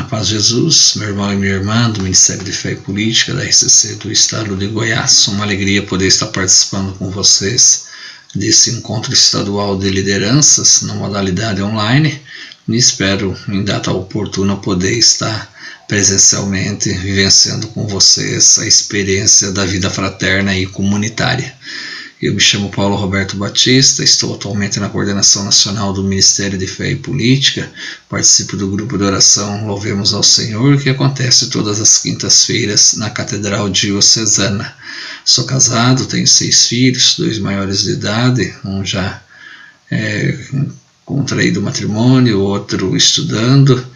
paz de Jesus, meu irmão e minha irmã do Ministério de Fé e Política da RCC do Estado de Goiás. Uma alegria poder estar participando com vocês desse encontro estadual de lideranças na modalidade online e espero em data oportuna poder estar presencialmente vivenciando com vocês a experiência da vida fraterna e comunitária. Eu me chamo Paulo Roberto Batista, estou atualmente na coordenação nacional do Ministério de Fé e Política, participo do grupo de oração Louvemos ao Senhor, que acontece todas as quintas-feiras na Catedral Diocesana. Sou casado, tenho 6 filhos, 2 maiores de idade, um já contraído matrimônio, outro estudando,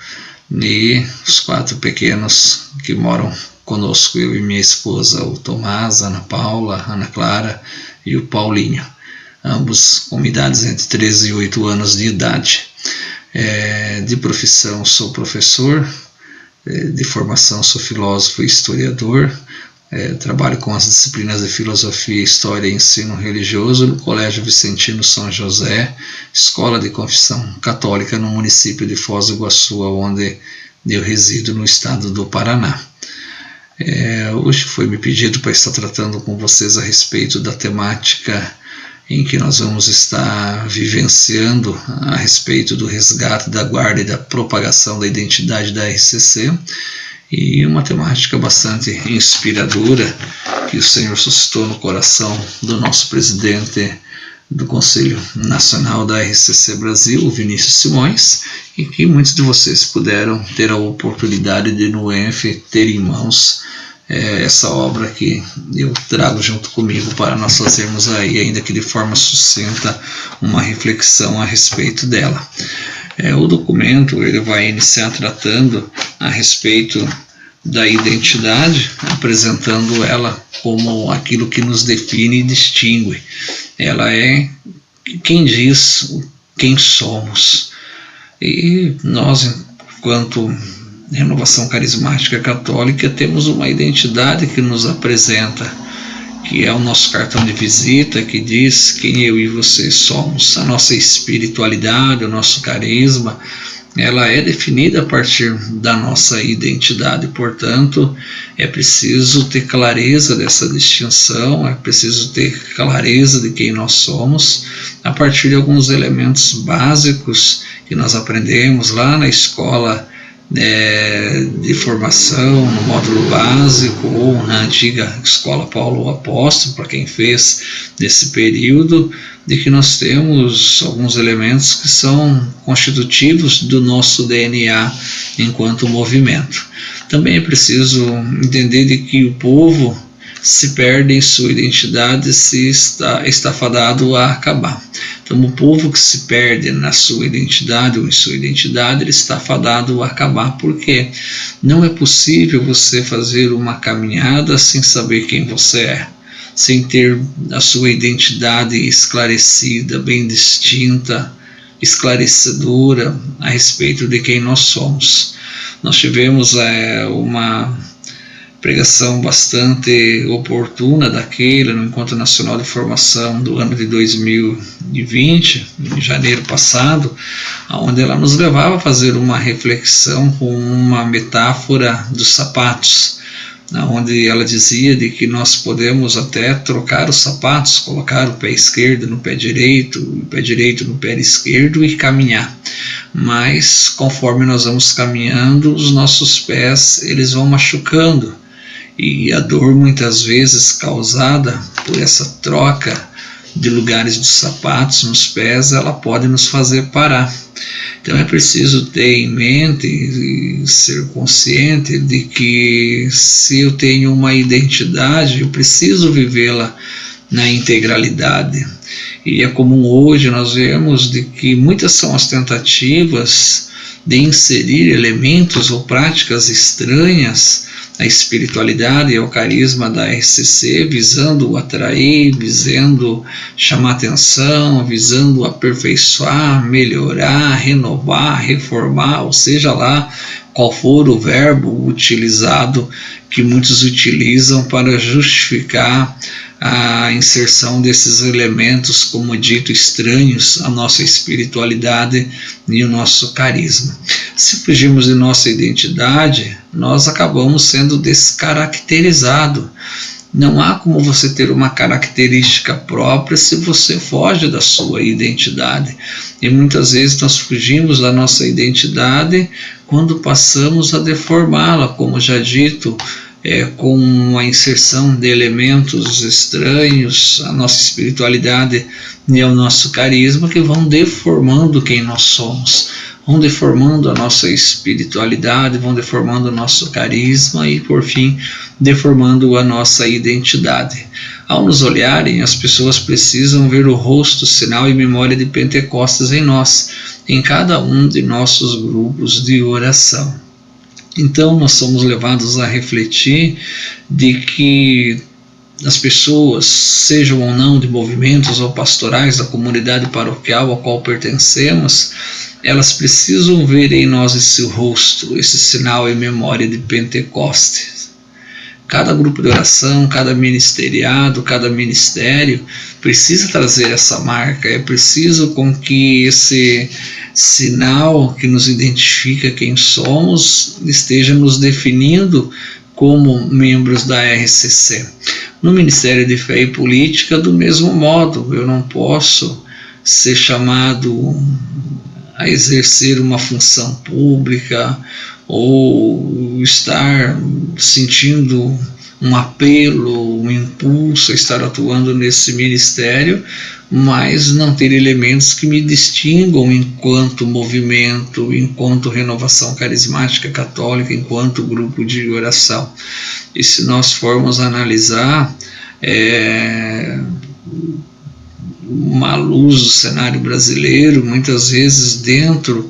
e os 4 pequenos que moram conosco, eu e minha esposa, o Tomás, a Ana Paula, a Ana Clara e o Paulinho, ambos com idades entre 13 e 8 anos de idade. De profissão sou professor, de formação sou filósofo e historiador, trabalho com as disciplinas de filosofia, história e ensino religioso no Colégio Vicentino São José, escola de confissão católica no município de Foz do Iguaçu, onde eu resido no estado do Paraná. Hoje foi me pedido para estar tratando com vocês a respeito da temática em que nós vamos estar vivenciando a respeito do resgate, da guarda e da propagação da identidade da RCC, e uma temática bastante inspiradora que o Senhor suscitou no coração do nosso presidente do Conselho Nacional da RCC Brasil, o Vinícius Simões, e que muitos de vocês puderam ter a oportunidade de no ENF ter em mãos essa obra que eu trago junto comigo para nós fazermos aí, ainda que de forma sucinta, uma reflexão a respeito dela. O documento ele vai iniciar tratando a respeito da identidade, apresentando ela como aquilo que nos define e distingue. Ela é quem diz quem somos. E nós, enquanto Renovação Carismática Católica, temos uma identidade que nos apresenta, que é o nosso cartão de visita, que diz quem eu e você somos. A nossa espiritualidade, o nosso carisma, ela é definida a partir da nossa identidade. Portanto, é preciso ter clareza dessa distinção, é preciso ter clareza de quem nós somos, a partir de alguns elementos básicos que nós aprendemos lá na escola de formação, no módulo básico, ou na antiga Escola Paulo Apóstolo, para quem fez desse período, de que nós temos alguns elementos que são constitutivos do nosso DNA enquanto movimento. Também é preciso entender de que o povo se perde em sua identidade se está fadado a acabar. Então, o povo que se perde na sua identidade ou em sua identidade, ele está fadado a acabar, porque não é possível você fazer uma caminhada sem saber quem você é, sem ter a sua identidade esclarecida, bem distinta, esclarecedora a respeito de quem nós somos. Nós tivemos uma pregação bastante oportuna daquele no Encontro Nacional de Formação do ano de 2020, em janeiro passado, onde ela nos levava a fazer uma reflexão com uma metáfora dos sapatos, onde ela dizia de que nós podemos até trocar os sapatos, colocar o pé esquerdo no pé direito, o pé direito no pé esquerdo e caminhar. Mas conforme nós vamos caminhando, os nossos pés eles vão machucando, e a dor muitas vezes causada por essa troca de lugares dos sapatos nos pés, ela pode nos fazer parar. Então é preciso ter em mente e ser consciente de que se eu tenho uma identidade, eu preciso vivê-la na integralidade. E é comum hoje nós vemos de que muitas são as tentativas de inserir elementos ou práticas estranhas à espiritualidade e ao carisma da RCC, visando atrair, visando chamar atenção, visando aperfeiçoar, melhorar, renovar, reformar, ou seja lá qual for o verbo utilizado, que muitos utilizam para justificar a inserção desses elementos, como dito, estranhos à nossa espiritualidade e o nosso carisma. Se fugirmos de nossa identidade, nós acabamos sendo descaracterizados. Não há como você ter uma característica própria se você foge da sua identidade. E muitas vezes nós fugimos da nossa identidade quando passamos a deformá-la, como já dito, com a inserção de elementos estranhos à nossa espiritualidade e ao nosso carisma, que vão deformando quem nós somos, vão deformando a nossa espiritualidade, vão deformando o nosso carisma e, por fim, deformando a nossa identidade. Ao nos olharem, as pessoas precisam ver o rosto, sinal e memória de Pentecostes em nós, em cada um de nossos grupos de oração. Então, nós somos levados a refletir de que as pessoas, sejam ou não de movimentos ou pastorais da comunidade paroquial a qual pertencemos, elas precisam ver em nós esse rosto, esse sinal e memória de Pentecostes. Cada grupo de oração, cada ministeriado, cada ministério precisa trazer essa marca. É preciso com que esse sinal que nos identifica quem somos esteja nos definindo como membros da RCC. No Ministério de Fé e Política, do mesmo modo, eu não posso ser chamado a exercer uma função pública ou estar sentindo um apelo, um impulso a estar atuando nesse ministério, mas não ter elementos que me distingam enquanto movimento, enquanto renovação carismática católica, enquanto grupo de oração. E se nós formos analisar uma luz do cenário brasileiro, muitas vezes dentro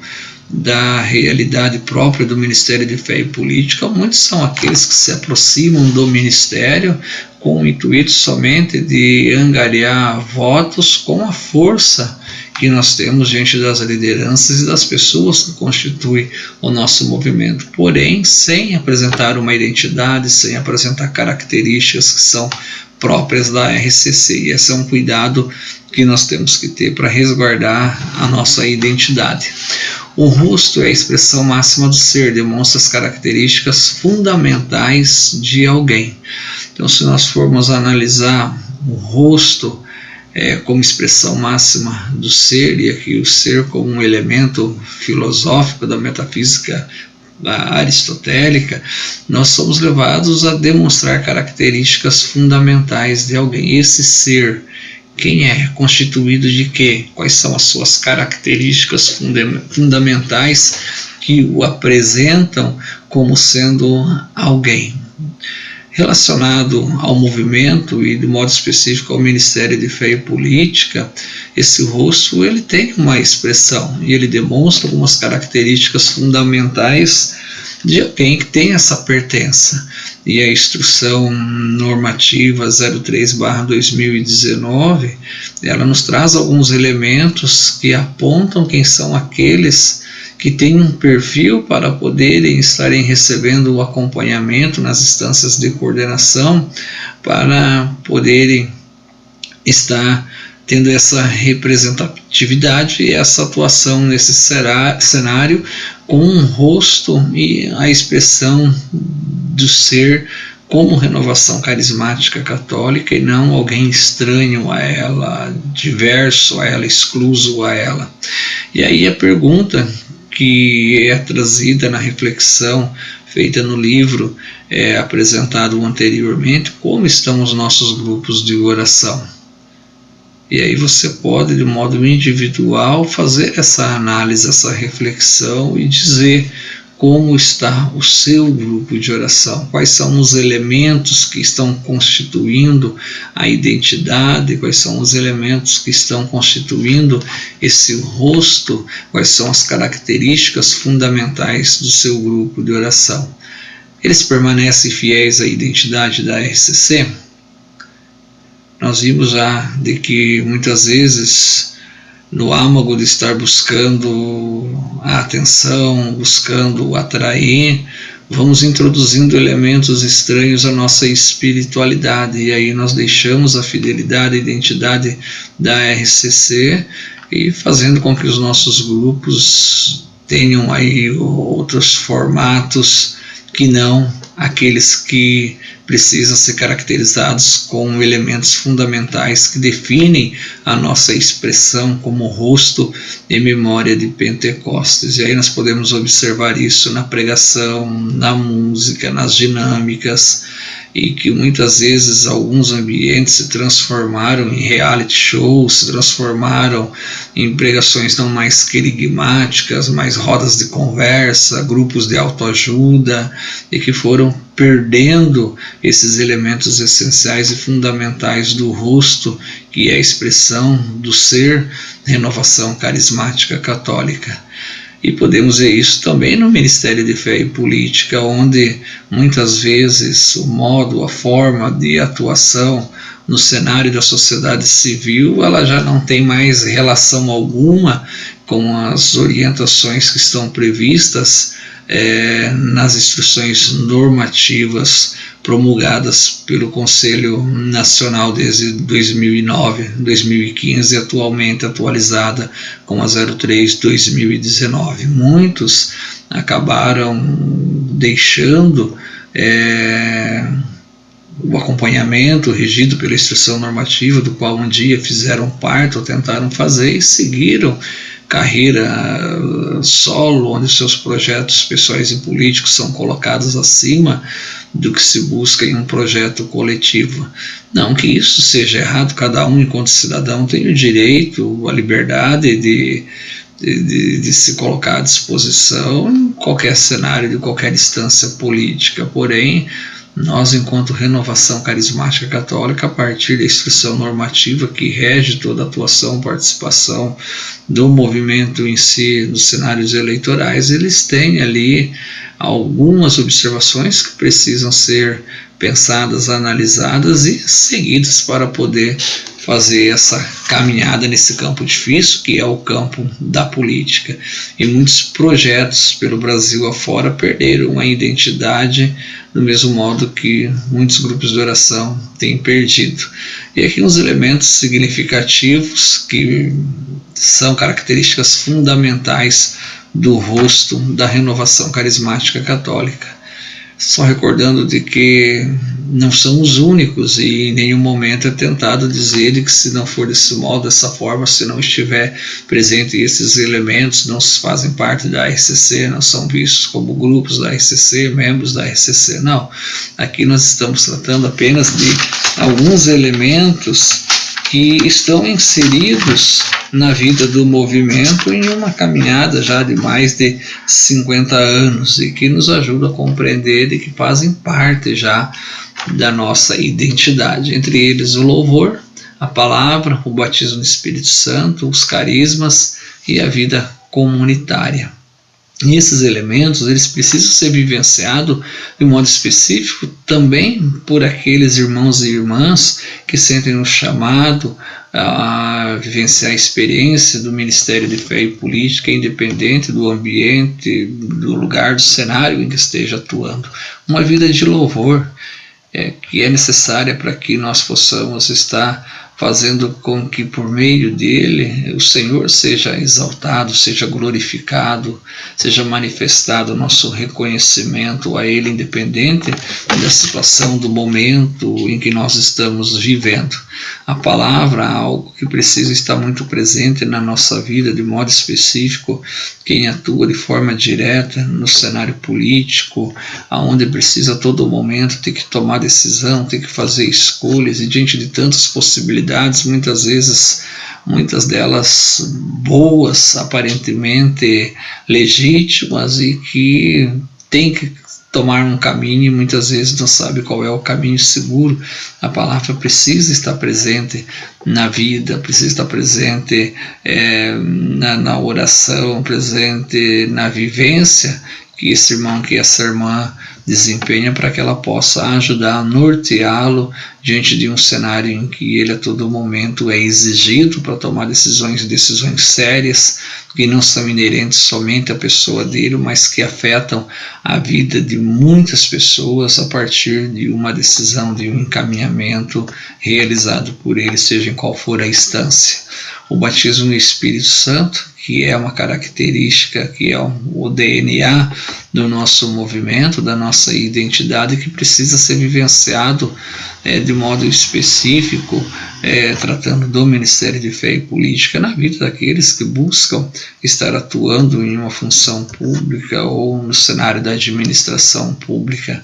da realidade própria do Ministério de Fé e Política, muitos são aqueles que se aproximam do Ministério com o intuito somente de angariar votos com a força que nós temos diante das lideranças e das pessoas que constituem o nosso movimento, porém sem apresentar uma identidade, sem apresentar características que são próprias da RCC. E esse é um cuidado que nós temos que ter para resguardar a nossa identidade. O rosto é a expressão máxima do ser, demonstra as características fundamentais de alguém. Então, se nós formos analisar o rosto como expressão máxima do ser, e aqui o ser como um elemento filosófico da metafísica aristotélica, nós somos levados a demonstrar características fundamentais de alguém. Esse ser, quem é? Constituído de quê? Quais são as suas características fundamentais que o apresentam como sendo alguém? Relacionado ao movimento e de modo específico ao Ministério de Fé e Política, esse rosto ele tem uma expressão e ele demonstra algumas características fundamentais de alguém que tem essa pertença. E a Instrução Normativa 03/2019, ela nos traz alguns elementos que apontam quem são aqueles que têm um perfil para poderem estarem recebendo o acompanhamento nas instâncias de coordenação, para poderem estar tendo essa representatividade e essa atuação nesse cenário com um rosto e a expressão do ser como renovação carismática católica e não alguém estranho a ela, diverso a ela, excluso a ela. E aí a pergunta que é trazida na reflexão feita no livro apresentado anteriormente: como estão os nossos grupos de oração? E aí você pode, de modo individual, fazer essa análise, essa reflexão e dizer como está o seu grupo de oração, quais são os elementos que estão constituindo a identidade, quais são os elementos que estão constituindo esse rosto, quais são as características fundamentais do seu grupo de oração. Eles permanecem fiéis à identidade da RCC? Nós vimos já de que muitas vezes, no âmago de estar buscando a atenção, buscando atrair, vamos introduzindo elementos estranhos à nossa espiritualidade, e aí nós deixamos a fidelidade, a identidade da RCC, e fazendo com que os nossos grupos tenham aí outros formatos que não aqueles que precisam ser caracterizados com elementos fundamentais que definem a nossa expressão como rosto e memória de Pentecostes. E aí nós podemos observar isso na pregação, na música, nas dinâmicas, e que muitas vezes alguns ambientes se transformaram em reality shows, se transformaram em pregações não mais querigmáticas, mais rodas de conversa, grupos de autoajuda, e que foram perdendo esses elementos essenciais e fundamentais do rosto, que é a expressão do ser Renovação Carismática Católica. E podemos ver isso também no Ministério de Fé e Política, onde muitas vezes o modo, a forma de atuação no cenário da sociedade civil, ela já não tem mais relação alguma com as orientações que estão previstas nas instruções normativas promulgadas pelo Conselho Nacional desde 2009, 2015, atualmente atualizada com a 03/2019. Muitos acabaram deixando o acompanhamento regido pela instrução normativa, do qual um dia fizeram parte ou tentaram fazer, e seguiram carreira solo, onde seus projetos pessoais e políticos são colocados acima do que se busca em um projeto coletivo. Não que isso seja errado, cada um enquanto cidadão tem o direito, a liberdade de se colocar à disposição em qualquer cenário, de qualquer instância política. Porém, nós, enquanto Renovação Carismática Católica, a partir da instrução normativa que rege toda a atuação, participação do movimento em si nos cenários eleitorais, eles têm ali algumas observações que precisam ser pensadas, analisadas e seguidas para poder fazer essa caminhada nesse campo difícil, que é o campo da política. E muitos projetos pelo Brasil afora perderam a identidade, do mesmo modo que muitos grupos de oração têm perdido. E aqui uns elementos significativos que são características fundamentais do rosto da Renovação Carismática Católica. Só recordando de que não são os únicos, e em nenhum momento é tentado dizer que se não for desse modo, dessa forma, se não estiver presente esses elementos, não fazem parte da RCC, não são vistos como grupos da RCC, membros da RCC. Não, aqui nós estamos tratando apenas de alguns elementos que estão inseridos na vida do movimento em uma caminhada já de mais de 50 anos, e que nos ajuda a compreender e que fazem parte já da nossa identidade, entre eles o louvor, a palavra, o batismo no Espírito Santo, os carismas e a vida comunitária. E esses elementos, eles precisam ser vivenciados de modo específico também por aqueles irmãos e irmãs que sentem o chamado a vivenciar a experiência do Ministério de Fé e Política, independente do ambiente, do lugar, do cenário em que esteja atuando. Uma vida de louvor que é necessária para que nós possamos estar fazendo com que por meio dele o Senhor seja exaltado, seja glorificado, seja manifestado o nosso reconhecimento a ele, independente da situação, do momento em que nós estamos vivendo. A palavra é algo que precisa estar muito presente na nossa vida, de modo específico, quem atua de forma direta no cenário político, aonde precisa a todo momento ter que tomar decisão, ter que fazer escolhas, e diante de tantas possibilidades, muitas delas boas, aparentemente legítimas, e que tem que tomar um caminho e muitas vezes não sabe qual é o caminho seguro. A palavra precisa estar presente na vida, precisa estar presente na oração, presente na vivência que esse irmão, que essa irmã desempenha, para que ela possa ajudar a norteá-lo diante de um cenário em que ele a todo momento é exigido para tomar decisões sérias, que não são inerentes somente à pessoa dele, mas que afetam a vida de muitas pessoas a partir de uma decisão, de um encaminhamento realizado por ele, seja em qual for a instância. O batismo no Espírito Santo, que é uma característica, que é o DNA do nosso movimento, da nossa identidade, que precisa ser vivenciado de modo específico, tratando do Ministério de Fé e Política na vida daqueles que buscam estar atuando em uma função pública ou no cenário da administração pública.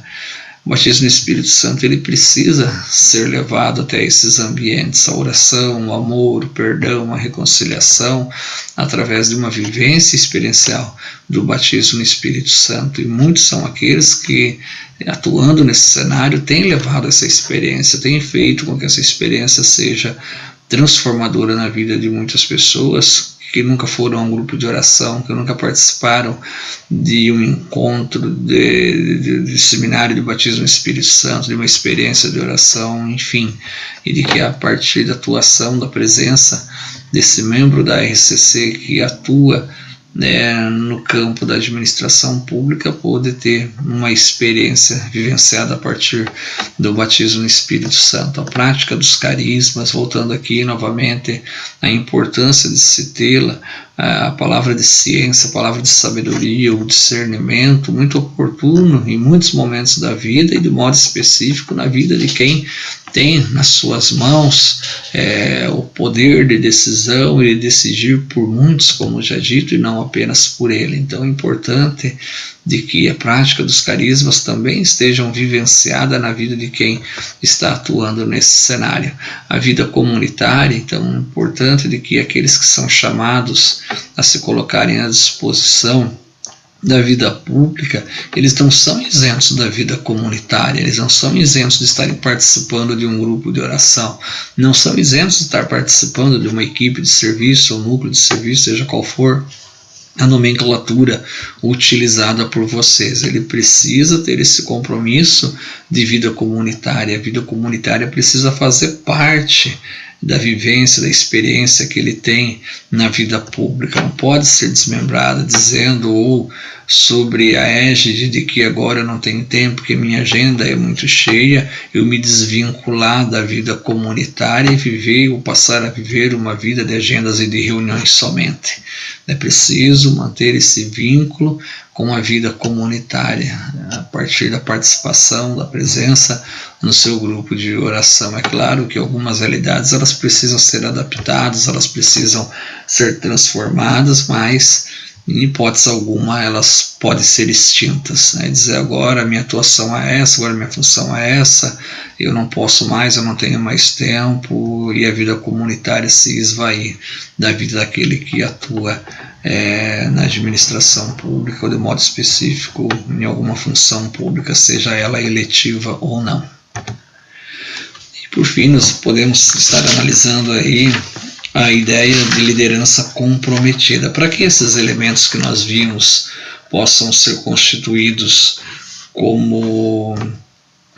O batismo no Espírito Santo, ele precisa ser levado até esses ambientes, a oração, o amor, o perdão, a reconciliação, através de uma vivência experiencial do batismo no Espírito Santo. E muitos são aqueles que, atuando nesse cenário, têm levado essa experiência, têm feito com que essa experiência seja transformadora na vida de muitas pessoas que nunca foram a um grupo de oração, que nunca participaram de um encontro de seminário de batismo no Espírito Santo, de uma experiência de oração, enfim, e de que a partir da atuação, da presença desse membro da RCC que atua no campo da administração pública, pôde ter uma experiência vivenciada a partir do batismo no Espírito Santo. A prática dos carismas, voltando aqui novamente, a importância de se tê-la, a palavra de ciência, a palavra de sabedoria, o discernimento, muito oportuno em muitos momentos da vida e de modo específico na vida de quem tem nas suas mãos o poder de decisão e de decidir por muitos, como já dito, e não apenas por ele. Então é importante de que a prática dos carismas também estejam vivenciada na vida de quem está atuando nesse cenário. A vida comunitária, então é importante de que aqueles que são chamados a se colocarem à disposição da vida pública, eles não são isentos da vida comunitária, eles não são isentos de estarem participando de um grupo de oração, não são isentos de estar participando de uma equipe de serviço ou núcleo de serviço, seja qual for a nomenclatura utilizada por vocês. Ele precisa ter esse compromisso de vida comunitária. A vida comunitária precisa fazer parte da vivência, da experiência que ele tem na vida pública. Não pode ser desmembrada dizendo ou sobre a égide de que agora eu não tenho tempo, que minha agenda é muito cheia, eu me desvincular da vida comunitária e viver ou passar a viver uma vida de agendas e de reuniões somente. É preciso manter esse vínculo com a vida comunitária, a partir da participação, da presença no seu grupo de oração. É claro que algumas realidades elas precisam ser adaptadas, elas precisam ser transformadas, mas em hipótese alguma elas podem ser extintas, né? Dizer agora minha atuação é essa, agora minha função é essa, eu não posso mais, eu não tenho mais tempo, e a vida comunitária se esvair da vida daquele que atua na administração pública ou de modo específico em alguma função pública, seja ela eletiva ou não. E por fim, nós podemos estar analisando aí a ideia de liderança comprometida. Para que esses elementos que nós vimos possam ser constituídos como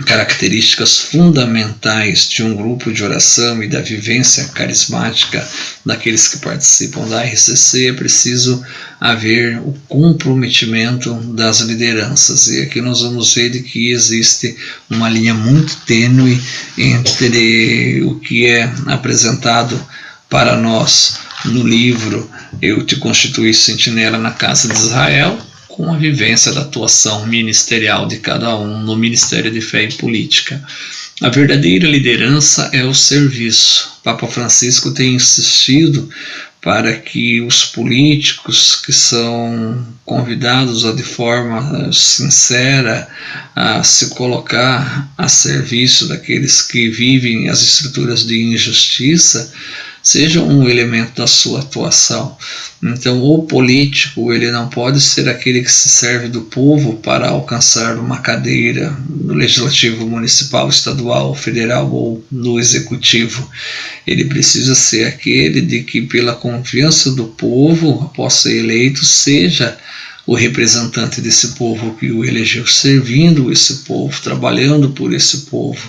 características fundamentais de um grupo de oração e da vivência carismática daqueles que participam da RCC, é preciso haver o comprometimento das lideranças. E aqui nós vamos ver de que existe uma linha muito tênue entre o que é apresentado para nós no livro Eu Te Constituí Sentinela na Casa de Israel, com a vivência da atuação ministerial de cada um no Ministério de Fé e Política. A verdadeira liderança é o serviço. Papa Francisco tem insistido para que os políticos que são convidados de forma sincera a se colocar a serviço daqueles que vivem as estruturas de injustiça seja um elemento da sua atuação. Então, o político ele não pode ser aquele que se serve do povo para alcançar uma cadeira no legislativo municipal, estadual, federal ou no executivo. Ele precisa ser aquele de que, pela confiança do povo, após ser eleito, seja o representante desse povo que o elegeu, servindo esse povo, trabalhando por esse povo,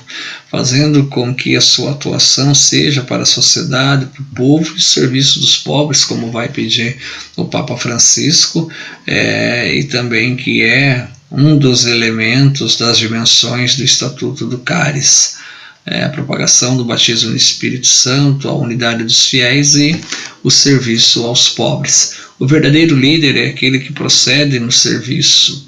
fazendo com que a sua atuação seja para a sociedade, para o povo e serviço dos pobres, como vai pedir o Papa Francisco, e também que é um dos elementos das dimensões do Estatuto do Cáris. A propagação do batismo no Espírito Santo, a unidade dos fiéis e o serviço aos pobres. O verdadeiro líder é aquele que precede no serviço,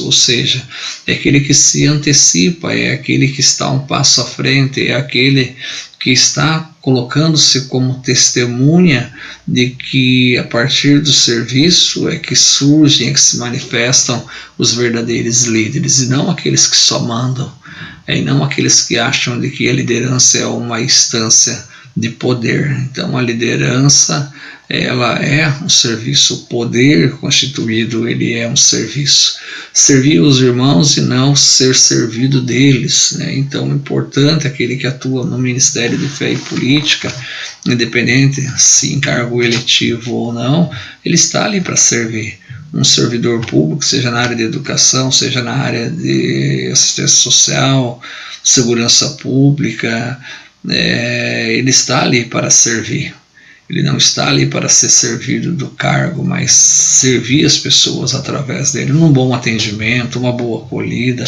ou seja, é aquele que se antecipa, é aquele que está um passo à frente, é aquele que está colocando-se como testemunha de que a partir do serviço é que surgem, é que se manifestam os verdadeiros líderes, e não aqueles que só mandam, e não aqueles que acham de que a liderança é uma instância de poder. Então a liderança, ela é um serviço, o poder constituído, ele é um serviço. Servir os irmãos e não ser servido deles, né? Então é importante aquele que atua no Ministério de Fé e Política, independente se em cargo eletivo ou não, ele está ali para servir. Um servidor público, seja na área de educação, seja na área de assistência social, segurança pública, ele está ali para servir. Ele não está ali para ser servido do cargo, mas servir as pessoas através dele, num bom atendimento, uma boa acolhida,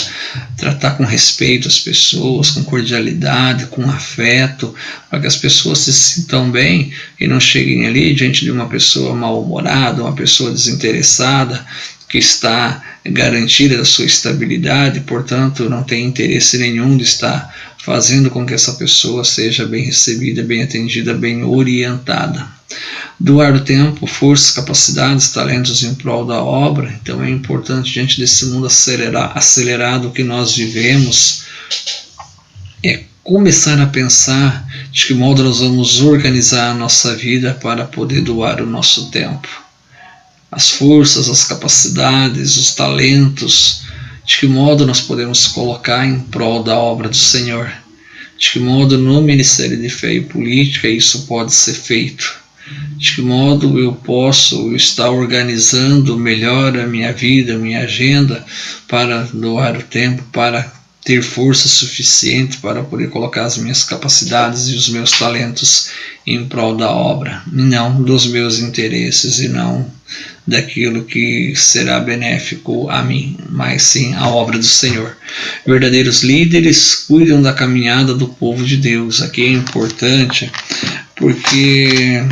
tratar com respeito as pessoas, com cordialidade, com afeto, para que as pessoas se sintam bem e não cheguem ali diante de uma pessoa mal-humorada, uma pessoa desinteressada, que está garantida da sua estabilidade, portanto não tem interesse nenhum de estar fazendo com que essa pessoa seja bem recebida, bem atendida, bem orientada. Doar o tempo, forças, capacidades, talentos em prol da obra. Então é importante, diante desse mundo acelerado que nós vivemos, começar a pensar de que modo nós vamos organizar a nossa vida para poder doar o nosso tempo. As forças, as capacidades, os talentos, de que modo nós podemos colocar em prol da obra do Senhor, de que modo no Ministério de Fé e Política isso pode ser feito, de que modo eu posso estar organizando melhor a minha vida, a minha agenda, para doar o tempo, para ter força suficiente para poder colocar as minhas capacidades e os meus talentos em prol da obra, não dos meus interesses e não daquilo que será benéfico a mim, mas sim a obra do Senhor. Verdadeiros líderes cuidam da caminhada do povo de Deus. Aqui é importante porque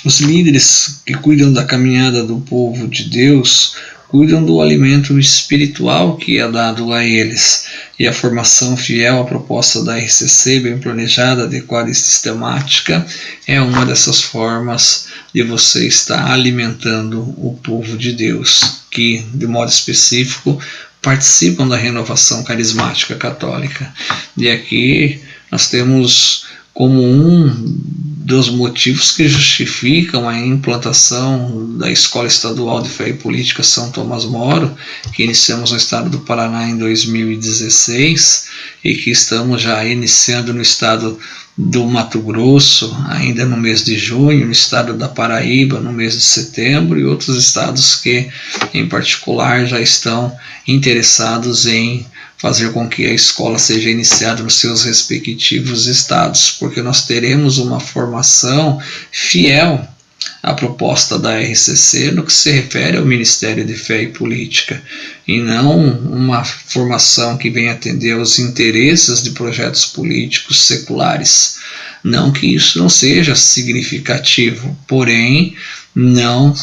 os líderes que cuidam da caminhada do povo de Deus cuidam do alimento espiritual que é dado a eles, e a formação fiel à proposta da RCC, bem planejada, adequada e sistemática, é uma dessas formas de você estar alimentando o povo de Deus, que, de modo específico, participam da renovação carismática católica. E aqui nós temos como um dos motivos que justificam a implantação da Escola Estadual de Fé e Política São Tomás Moro, que iniciamos no estado do Paraná em 2016 e que estamos já iniciando no estado do Mato Grosso, ainda no mês de junho, no estado da Paraíba, no mês de setembro, e outros estados que, em particular, já estão interessados em fazer com que a escola seja iniciada nos seus respectivos estados, porque nós teremos uma formação fiel à proposta da RCC no que se refere ao Ministério de Fé e Política, e não uma formação que venha atender aos interesses de projetos políticos seculares. Não que isso não seja significativo, porém não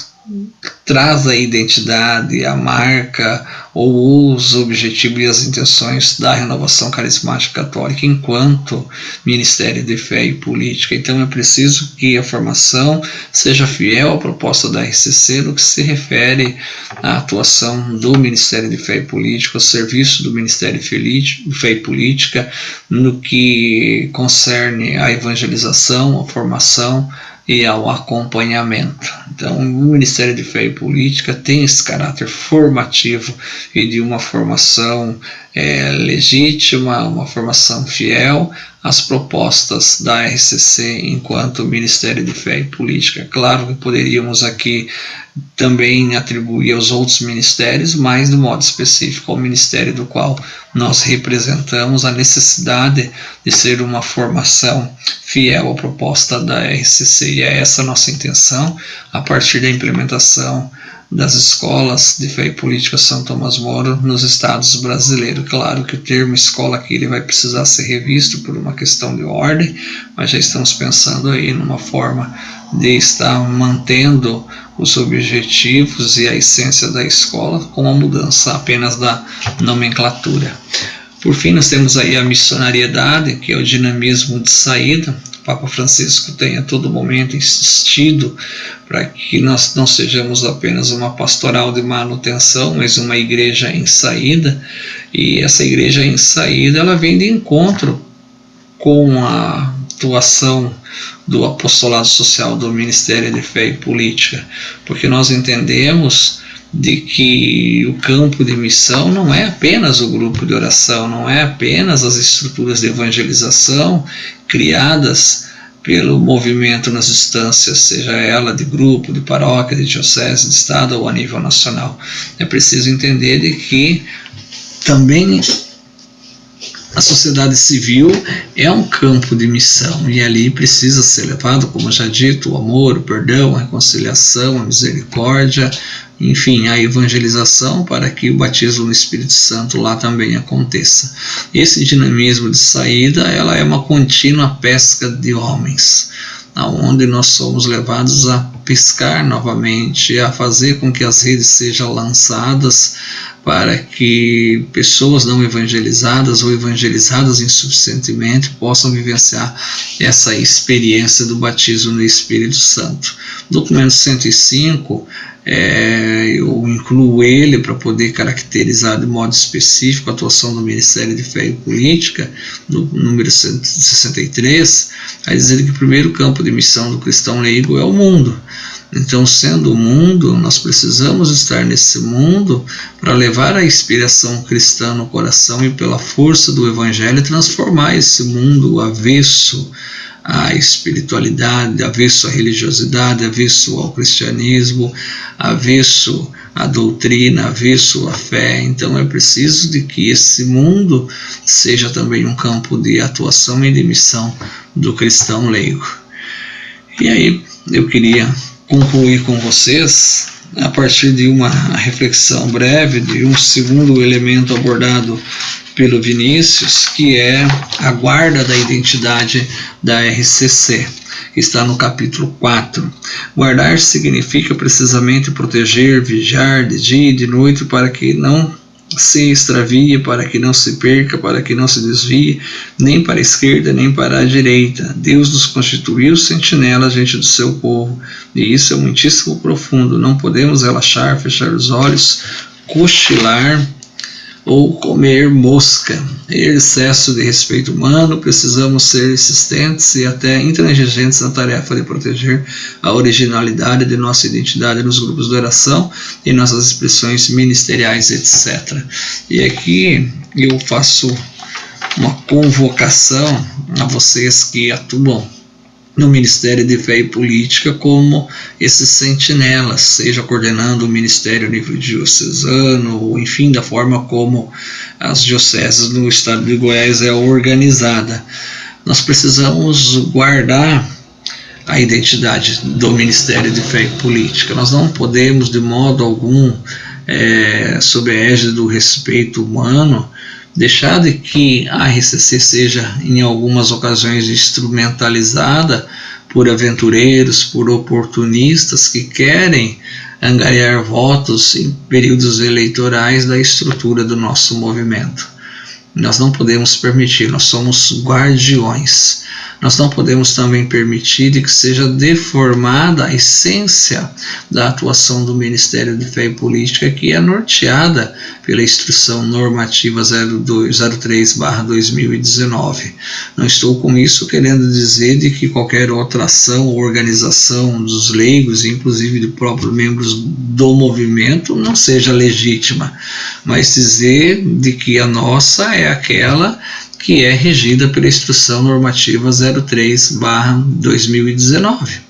traz a identidade, a marca ou os objetivos e as intenções da renovação carismática católica enquanto Ministério de Fé e Política. Então é preciso que a formação seja fiel à proposta da RCC no que se refere à atuação do Ministério de Fé e Política, ao serviço do Ministério de Fé e Política, no que concerne à evangelização, à formação e ao acompanhamento. Então, o Ministério de Fé e Política tem esse caráter formativo e de uma formação legítima, uma formação fiel as propostas da RCC enquanto Ministério de Fé e Política. Claro que poderíamos aqui também atribuir aos outros ministérios, mas de modo específico ao ministério do qual nós representamos, a necessidade de ser uma formação fiel à proposta da RCC, e é essa a nossa intenção, a partir da implementação das escolas de fé e política São Tomás Moro nos estados brasileiros. Claro que o termo escola aqui ele vai precisar ser revisto por uma questão de ordem, mas já estamos pensando aí numa forma de estar mantendo os objetivos e a essência da escola com uma mudança apenas da nomenclatura. Por fim, nós temos aí a missionariedade, que é o dinamismo de saída. O Papa Francisco tem a todo momento insistido para que nós não sejamos apenas uma pastoral de manutenção, mas uma igreja em saída. E essa igreja em saída, ela vem de encontro com a atuação do apostolado social do Ministério de Fé e Política, porque nós entendemos de que o campo de missão não é apenas o grupo de oração, não é apenas as estruturas de evangelização criadas pelo movimento nas instâncias, seja ela de grupo, de paróquia, de diocese, de estado ou a nível nacional. É preciso entender de que também a sociedade civil é um campo de missão e ali precisa ser levado, como já dito, o amor, o perdão, a reconciliação, a misericórdia, enfim, a evangelização, para que o batismo no Espírito Santo lá também aconteça. Esse dinamismo de saída, ela é uma contínua pesca de homens, onde nós somos levados a pescar novamente, a fazer com que as redes sejam lançadas para que pessoas não evangelizadas ou evangelizadas insuficientemente possam vivenciar essa experiência do batismo no Espírito Santo. Documento 105, eu incluo ele para poder caracterizar de modo específico a atuação do Ministério de Fé e Política, no número 163, a dizer que o primeiro campo de missão do cristão leigo é o mundo. Então, sendo o mundo, nós precisamos estar nesse mundo para levar a inspiração cristã no coração e pela força do Evangelho transformar esse mundo avesso à espiritualidade, avesso à religiosidade, avesso ao cristianismo, avesso à doutrina, avesso à fé. Então é preciso de que esse mundo seja também um campo de atuação e de missão do cristão leigo. E aí eu queria concluir com vocês a partir de uma reflexão breve de um segundo elemento abordado pelo Vinícius, que é a guarda da identidade da RCC, que está no capítulo 4. Guardar significa precisamente proteger, vigiar de dia e de noite para que não se extravie, para que não se perca, para que não se desvie, nem para a esquerda, nem para a direita. Deus nos constituiu sentinelas diante do seu povo, e isso é muitíssimo profundo. Não podemos relaxar, fechar os olhos, cochilar ou comer mosca. Excesso de respeito humano, precisamos ser insistentes e até intransigentes na tarefa de proteger a originalidade de nossa identidade nos grupos de oração e nossas expressões ministeriais, etc. E aqui eu faço uma convocação a vocês que atuam no Ministério de Fé e Política como esses sentinelas, seja coordenando o Ministério a nível diocesano, ou enfim, da forma como as dioceses no estado de Goiás é organizada. Nós precisamos guardar a identidade do Ministério de Fé e Política. Nós não podemos, de modo algum, sob a égide do respeito humano, deixar de que a RCC seja, em algumas ocasiões, instrumentalizada por aventureiros, por oportunistas que querem angariar votos em períodos eleitorais da estrutura do nosso movimento. Nós não podemos permitir, nós somos guardiões. Nós não podemos também permitir que seja deformada a essência da atuação do Ministério de Fé e Política, que é norteada pela Instrução Normativa 03/2019. Não estou com isso querendo dizer de que qualquer outra ação ou organização dos leigos, inclusive de próprios membros do movimento, não seja legítima, mas dizer de que a nossa é aquela que é regida pela Instrução Normativa 03/2019.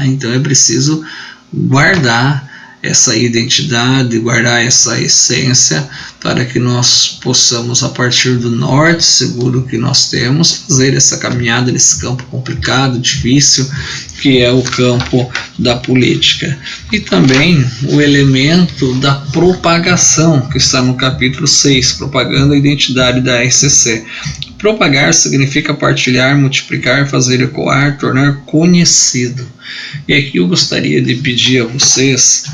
Então é preciso guardar essa identidade, guardar essa essência, para que nós possamos, a partir do norte seguro que nós temos, fazer essa caminhada nesse campo complicado, difícil, que é o campo da política. E também o elemento da propagação, que está no capítulo 6, propagando a identidade da RCC. Propagar significa partilhar, multiplicar, fazer ecoar, tornar conhecido. E aqui eu gostaria de pedir a vocês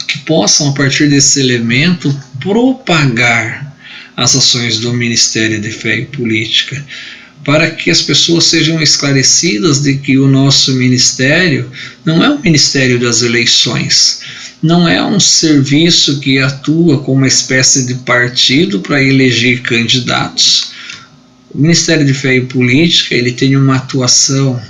que possam, a partir desse elemento, propagar as ações do Ministério de Fé e Política, para que as pessoas sejam esclarecidas de que o nosso ministério não é um ministério das eleições, não é um serviço que atua como uma espécie de partido para eleger candidatos. O Ministério de Fé e Política, ele tem uma atuação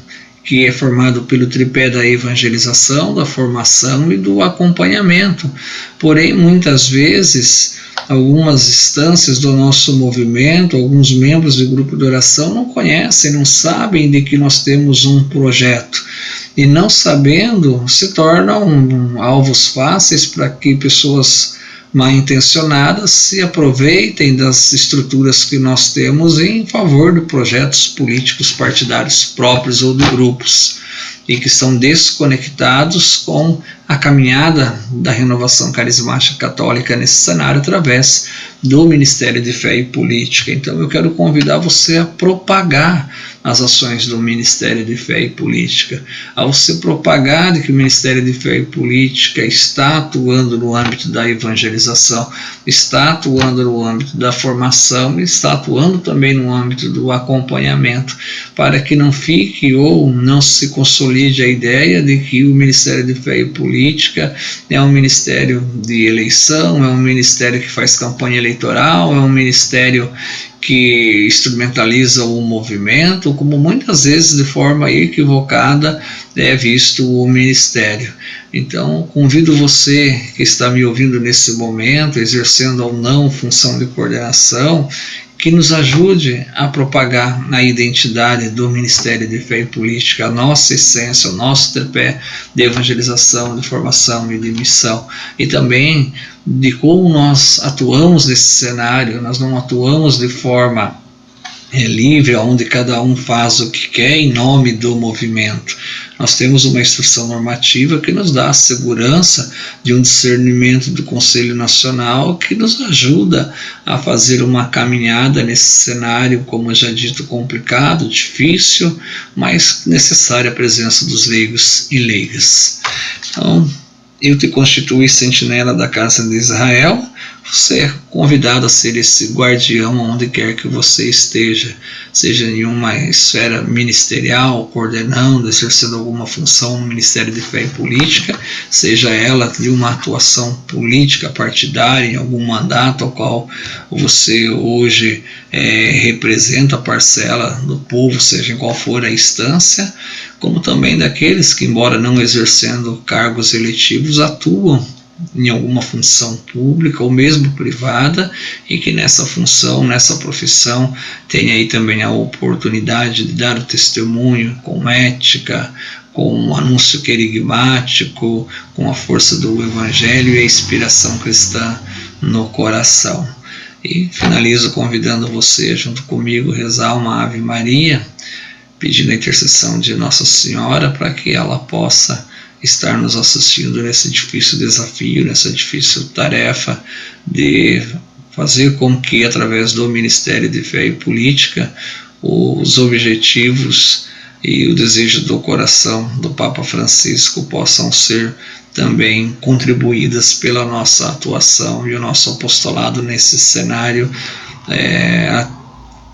que é formado pelo tripé da evangelização, da formação e do acompanhamento. Porém, muitas vezes, algumas instâncias do nosso movimento, alguns membros do grupo de oração não conhecem, não sabem de que nós temos um projeto. E não sabendo, se tornam alvos fáceis para que pessoas mal intencionadas se aproveitem das estruturas que nós temos em favor de projetos políticos partidários próprios ou de grupos, e que estão desconectados com a caminhada da renovação carismática católica nesse cenário através do Ministério de Fé e Política. Então eu quero convidar você a propagar as ações do Ministério de Fé e Política, ao você propagar de que o Ministério de Fé e Política está atuando no âmbito da evangelização, está atuando no âmbito da formação, está atuando também no âmbito do acompanhamento, para que não fique ou não se consolide a ideia de que o Ministério de Fé e Política é um ministério de eleição, é um ministério que faz campanha eleitoral, é um ministério que instrumentaliza o movimento, como muitas vezes de forma equivocada é visto o ministério. Então, convido você que está me ouvindo nesse momento, exercendo ou não função de coordenação, que nos ajude a propagar a identidade do Ministério de Fé e Política, a nossa essência, o nosso tripé de evangelização, de formação e de missão. E também de como nós atuamos nesse cenário. Nós não atuamos de forma livre, onde cada um faz o que quer em nome do movimento. Nós temos uma instrução normativa que nos dá a segurança de um discernimento do Conselho Nacional, que nos ajuda a fazer uma caminhada nesse cenário, como já dito, complicado, difícil, mas necessária a presença dos leigos e leigas. Então, eu te constituí sentinela da casa de Israel. Você é convidado a ser esse guardião onde quer que você esteja, seja em uma esfera ministerial, coordenando, exercendo alguma função no Ministério de Fé e Política, seja ela de uma atuação política partidária em algum mandato ao qual você hoje representa a parcela do povo, seja em qual for a instância, como também daqueles que, embora não exercendo cargos eletivos, atuam em alguma função pública ou mesmo privada, e que nessa função, nessa profissão, tem aí também a oportunidade de dar o testemunho com ética, com um anúncio querigmático, com a força do Evangelho e a inspiração cristã no coração. E finalizo convidando você, junto comigo, a rezar uma Ave Maria, pedindo a intercessão de Nossa Senhora para que ela possa estar nos assistindo nesse difícil desafio, nessa difícil tarefa de fazer com que, através do Ministério de Fé e Política, os objetivos e o desejo do coração do Papa Francisco possam ser também contribuídas pela nossa atuação e o nosso apostolado nesse cenário,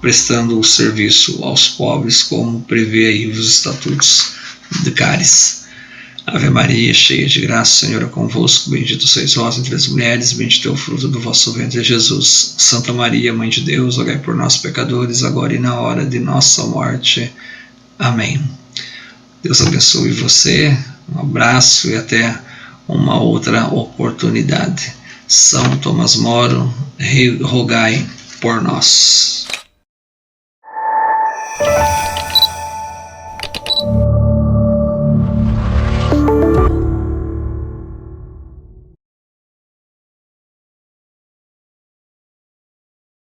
prestando o serviço aos pobres, como prevê aí os estatutos de Cáris. Ave Maria, cheia de graça, o Senhor é convosco, bendito sois vós entre as mulheres, bendito é o fruto do vosso ventre, Jesus. Santa Maria, Mãe de Deus, rogai por nós, pecadores, agora e na hora de nossa morte. Amém. Deus abençoe você, um abraço e até uma outra oportunidade. São Tomás Moro, rogai por nós.